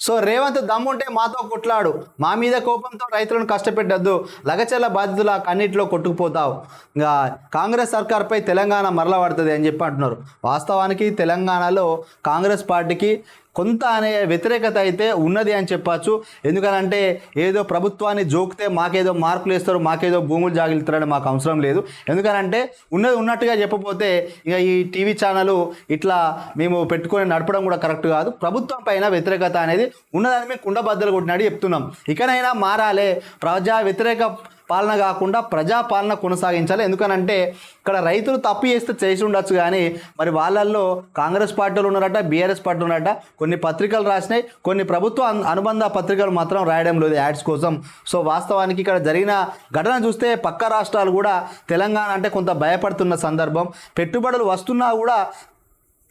So Revanth దమ్ముంటే మాతో కొట్లాడు, మా మీద కోపంతో రైతులను కష్టపెట్టద్దు, లగచర్ల బాధితుల కన్నిటిలో కొట్టుకుపోతావు, ఇంకా కాంగ్రెస్ సర్కార్పై తెలంగాణ మరల పడుతుంది అని చెప్పి అంటున్నారు. వాస్తవానికి తెలంగాణలో కాంగ్రెస్ పార్టీకి కొంత అనే వ్యతిరేకత అయితే ఉన్నది అని చెప్పచ్చు. ఎందుకనంటే ఏదో ప్రభుత్వాన్ని జోకితే మాకేదో మార్కులు వేస్తారు, మాకేదో భూములు జాగిలుతారని మాకు అవసరం లేదు. ఎందుకనంటే ఉన్నది ఉన్నట్టుగా చెప్పపోతే ఇక ఈ టీవీ ఛానల్ ఇట్లా మేము పెట్టుకొని నడపడం కూడా కరెక్ట్ కాదు. ప్రభుత్వం పైన వ్యతిరేకత అనేది ఉన్నదని మేము కుండబద్దలు కొట్టినాడు చెప్తున్నాం. ఇకనైనా మారాలే, ప్రజా వ్యతిరేక పాలన కాకుండా ప్రజాపాలన కొనసాగించాలి. ఎందుకనంటే ఇక్కడ రైతులు తప్పు చేసి ఉండొచ్చు, కానీ మరి వాళ్ళల్లో కాంగ్రెస్ పార్టీలు ఉన్నారట, బీఆర్ఎస్ పార్టీలు ఉన్నారట. కొన్ని పత్రికలు రాసినాయి, కొన్ని ప్రభుత్వ అనుబంధ పత్రికలు మాత్రం రాయడం లేదు యాడ్స్ కోసం. సో వాస్తవానికి ఇక్కడ జరిగిన ఘటన చూస్తే పక్క రాష్ట్రాలు కూడా తెలంగాణ అంటే కొంత భయపడుతున్న సందర్భం. పెట్టుబడులు వస్తున్నా కూడా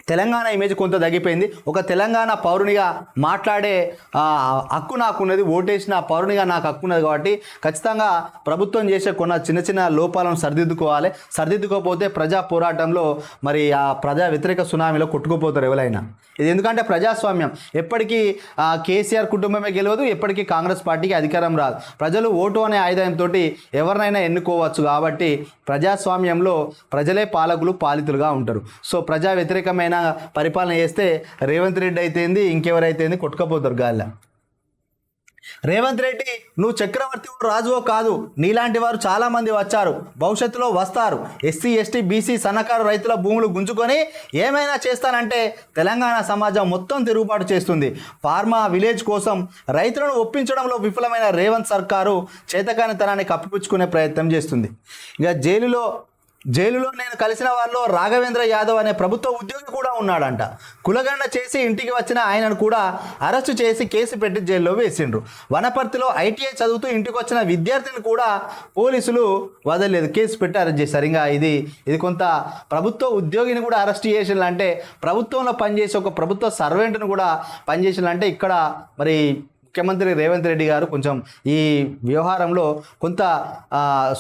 తెలంగాణ ఇమేజ్ కొంత తగ్గిపోయింది. ఒక తెలంగాణ పౌరునిగా మాట్లాడే హక్కు నాకున్నది, ఓటేసిన పౌరునిగా నాకు హక్కు ఉన్నది. కాబట్టి ఖచ్చితంగా ప్రభుత్వం చేసే కొన్ని చిన్న చిన్న లోపాలను సరిదిద్దుకోవాలి. సరిదిద్దుకోకపోతే ప్రజా పోరాటంలో మరి ఆ ప్రజా వ్యతిరేక సునామీలో కొట్టుకుపోతారు ఎవరైనా. ఇది ఎందుకంటే ప్రజాస్వామ్యం ఎప్పటికీ కేసీఆర్ కుటుంబమే గెలవదు, ఎప్పటికీ కాంగ్రెస్ పార్టీకి అధికారం రాదు. ప్రజలు ఓటు అనే ఆయుధంతో ఎవరినైనా ఎన్నుకోవచ్చు. కాబట్టి ప్రజాస్వామ్యంలో ప్రజలే పాలకులు, పాలితులుగా ఉంటారు. సో ప్రజా వ్యతిరేకమైన పరిపాలన చేస్తే రేవంత్ రెడ్డి అయితేంది, ఇంకెవరైతేంది కొట్టుకపోతారు గాలిలో. రేవంత్ రెడ్డి, నువ్వు చక్రవర్తి రాజువో కాదు, నీలాంటి వారు చాలామంది వచ్చారు, భవిష్యత్తులో వస్తారు. ఎస్సీ ఎస్టీ బీసీ సన్నకారు రైతుల భూములు గుంజుకొని ఏమైనా చేస్తానంటే తెలంగాణ సమాజం మొత్తం తిరుగుబాటు చేస్తుంది. ఫార్మా విలేజ్ కోసం రైతులను ఒప్పించడంలో విఫలమైన రేవంత్ సర్కారు చేతకానితనాన్ని కప్పిపుచ్చుకునే ప్రయత్నం చేస్తుంది. ఇక జైలులో నేను కలిసిన వారిలో రాఘవేంద్ర యాదవ్ అనే ప్రభుత్వ ఉద్యోగి కూడా ఉన్నాడంట. కులగండ చేసి ఇంటికి వచ్చిన ఆయనను కూడా అరెస్టు చేసి కేసు పెట్టి జైల్లో వేసిండ్రు. వనపర్తిలో ఐటీఐ చదువుతూ ఇంటికి వచ్చిన విద్యార్థిని కూడా పోలీసులు వదలలేదు, కేసు పెట్టి అరెస్ట్ చేశారు. ఇంకా ఇది కొంత ప్రభుత్వ ఉద్యోగిని కూడా అరెస్ట్ చేసిందంటే, ప్రభుత్వంలో పనిచేసే ఒక ప్రభుత్వ సర్వెంట్ను కూడా పనిచేసిందంటే ఇక్కడ మరి ముఖ్యమంత్రి రేవంత్ రెడ్డి గారు కొంచెం ఈ వ్యవహారంలో కొంత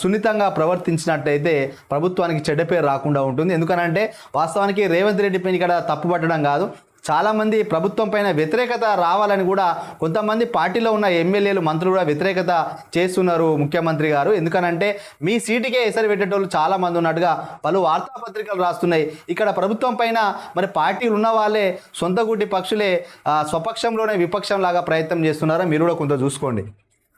సున్నితంగా ప్రవర్తించినట్టయితే ప్రభుత్వానికి చెడ్డ పేరు రాకుండా ఉంటుంది. ఎందుకనంటే వాస్తవానికి రేవంత్ రెడ్డి పైన ఇక్కడ తప్పు పట్టడం కాదు, చాలామంది ప్రభుత్వం పైన వ్యతిరేకత రావాలని కూడా కొంతమంది పార్టీలో ఉన్న ఎమ్మెల్యేలు, మంత్రులు కూడా వ్యతిరేకత చేస్తున్నారు ముఖ్యమంత్రి గారు. ఎందుకనంటే మీ సీటుకే ఎసరు పెట్టేటోళ్ళు చాలామంది ఉన్నట్టుగా పలు వార్తాపత్రికలు రాస్తున్నాయి. ఇక్కడ ప్రభుత్వం పైన మరి పార్టీలు ఉన్న వాళ్ళే సొంత గుడ్డి పక్షులే స్వపక్షంలోనే విపక్షం లాగా ప్రయత్నం చేస్తున్నారా, మీరు కూడా కొంత చూసుకోండి.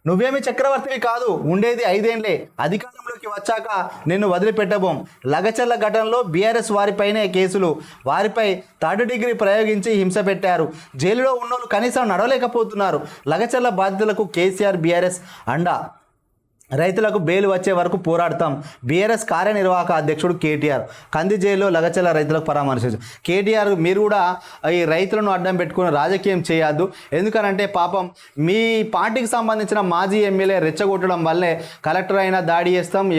నువ్వేమి చక్రవర్తివి కాదు, ఉండేది 5 ఏళ్లే, అధికారంలోకి వచ్చాక నిన్ను వదిలిపెట్టబోం. లగచర్ల ఘటనలో బీఆర్ఎస్ వారిపైనే కేసులు, వారిపై 3rd డిగ్రీ ప్రయోగించి హింస పెట్టారు. జైలులో ఉన్నోళ్ళు కనీసం నడవలేకపోతున్నారు. లగచర్ల బాధితులకు కేసీఆర్ బీఆర్ఎస్ అండా, రైతులకు బెయిల్ వచ్చే వరకు పోరాడతాం. బీఆర్ఎస్ కార్యనిర్వాహక అధ్యక్షుడు కేటీఆర్ కంది జైల్లో లగచర్ల రైతులకు పరామర్శించారు. కేటీఆర్, మీరు కూడా ఈ రైతులను అడ్డం పెట్టుకుని రాజకీయం చేయొద్దు. ఎందుకనంటే పాపం మీ పార్టీకి సంబంధించిన మాజీ ఎమ్మెల్యే రెచ్చగొట్టడం వల్లే కలెక్టర్ అయినా దాడి చేస్తాం,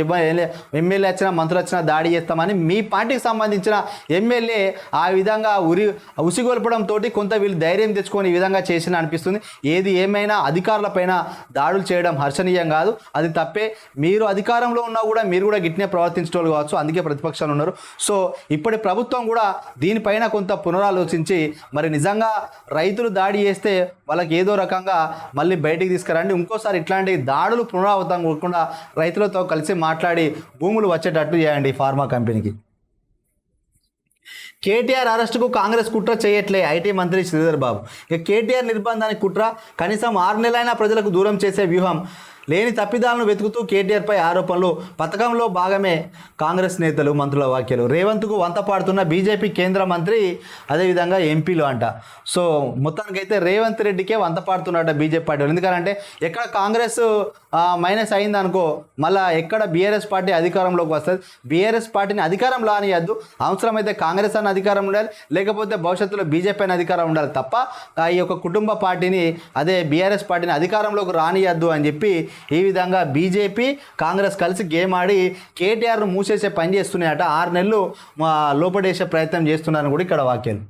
ఎమ్మెల్యే వచ్చినా మంత్రులు వచ్చినా దాడి చేస్తామని మీ పార్టీకి సంబంధించిన ఎమ్మెల్యే ఆ విధంగా ఉసిగొల్పడంతో కొంత వీళ్ళు ధైర్యం తెచ్చుకొని ఈ విధంగా చేసిన అనిపిస్తుంది. ఏది ఏమైనా అధికారులపైన దాడులు చేయడం హర్షణీయం కాదు, అది తప్పే. మీరు అధికారంలో ఉన్నా కూడా మీరు కూడా గిట్నే ప్రవర్తించడం కావచ్చు, అందుకే ప్రతిపక్షాలు ఉన్నారు. సో ఇప్పటి ప్రభుత్వం కూడా దీనిపైన కొంత పునరాలోచించి మరి నిజంగా రైతులు దాడి చేస్తే వాళ్ళకి ఏదో రకంగా మళ్ళీ బయటికి తీసుకురండి. ఇంకోసారి ఇట్లాంటి దాడులు పునరావృతం కాకుండా రైతులతో కలిసి మాట్లాడి భూములు వచ్చేటట్టు చేయండి ఫార్మా కంపెనీకి. కేటీఆర్ అరెస్టుకు కాంగ్రెస్ కుట్ర చేయట్లే ఐటీ మంత్రి శ్రీధర్ బాబు. ఇక కేటీఆర్ నిర్బంధానికి కుట్ర, కనీసం 6 నెలలైనా ప్రజలకు దూరం చేసే వ్యూహం, లేని తప్పిదాలను వెతుకుతూ కేటీఆర్పై ఆరోపణలు, పథకంలో భాగమే కాంగ్రెస్ నేతలు, మంత్రుల వ్యాఖ్యలు. రేవంత్కు వంత పాడుతున్న బీజేపీ కేంద్ర మంత్రి, అదేవిధంగా ఎంపీలు అంట. సో మొత్తానికైతే రేవంత్ రెడ్డికే వంత పాడుతున్నట్ట బీజేపీ పార్టీ. ఎందుకంటే ఎక్కడ కాంగ్రెస్ మైనస్ అయిందనుకో మళ్ళీ ఎక్కడ బీఆర్ఎస్ పార్టీ అధికారంలోకి వస్తుంది. బీఆర్ఎస్ పార్టీని అధికారం రానియద్దు, అవసరమైతే కాంగ్రెస్ అని అధికారం ఉండాలి, లేకపోతే భవిష్యత్తులో బీజేపీ అని అధికారం ఉండాలి తప్ప ఈ యొక్క కుటుంబ పార్టీని, అదే బీఆర్ఎస్ పార్టీని అధికారంలోకి రానియద్దు అని చెప్పి ఈ విధంగా బీజేపీ కాంగ్రెస్ కలిసి గేమ్ ఆడి కేటీఆర్ను మూసేసే పని చేస్తున్నాయట. 6 నెలలు లోపడేసే ప్రయత్నం చేస్తున్నారని కూడా ఇక్కడ వాక్యాలు.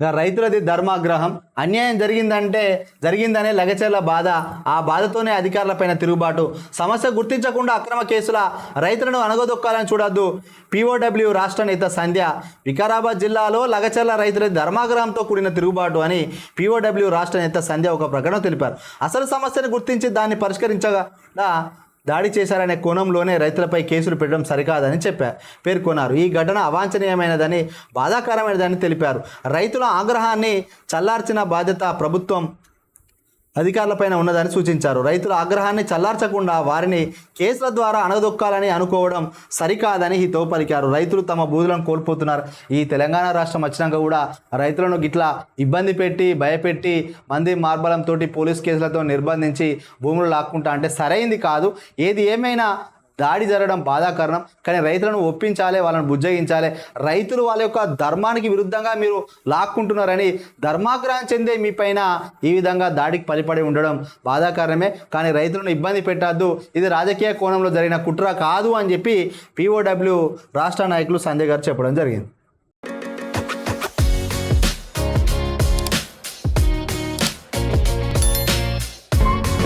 ఇక రైతులది ధర్మాగ్రహం, అన్యాయం జరిగిందనే లగచర్ల బాధ, ఆ బాధతోనే అధికారులపైన తిరుగుబాటు, సమస్య గుర్తించకుండా అక్రమ కేసుల రైతులను అణగదొక్కాలని చూడొద్దు. POW రాష్ట్ర నేత సంధ్య. వికారాబాద్ జిల్లాలో లగచర్ల రైతుల ధర్మాగ్రహంతో కూడిన తిరుగుబాటు అని POW రాష్ట్ర నేత సంధ్య ఒక ప్రకటన తెలిపారు. అసలు సమస్యను గుర్తించి దాన్ని పరిష్కరించగా దాడి చేశారనే కోణంలోనే రైతులపై కేసులు పెట్టడం సరికాదని పేర్కొన్నారు. ఈ ఘటన అవాంఛనీయమైనదని, బాధాకరమైనదని తెలిపారు. రైతుల ఆగ్రహాన్ని చల్లార్చిన బాధ్యత ప్రభుత్వం అధికారులపైన ఉన్నదని సూచించారు. రైతుల ఆగ్రహాన్ని చల్లార్చకుండా వారిని కేసుల ద్వారా అణగదొక్కాలని అనుకోవడం సరికాదని హితవు పలికారు. రైతులు తమ భూములను కోల్పోతున్నారు. ఈ తెలంగాణ రాష్ట్రం వచ్చినాక కూడా రైతులను గిట్లా ఇబ్బంది పెట్టి, భయపెట్టి, మంది మార్బలంతో, పోలీస్ కేసులతో నిర్బంధించి భూములు లాక్కుంటా అంటే సరైంది కాదు. ఏది ఏమైనా దాడి జరగడం బాధాకరణం. కానీ రైతులను ఒప్పించాలి, వాళ్ళని బుజ్జగించాలి. రైతులు వాళ్ళ యొక్క ధర్మానికి విరుద్ధంగా మీరు లాక్కుంటున్నారని ధర్మాగ్రహం చెందే మీ పైన ఈ విధంగా దాడికి పలిపడి ఉండడం బాధాకరమే. కానీ రైతులను ఇబ్బంది పెట్టద్దు, ఇది రాజకీయ కోణంలో జరిగిన కుట్ర కాదు అని చెప్పి POW రాష్ట్ర నాయకులు సంజయ్ గారు చెప్పడం జరిగింది.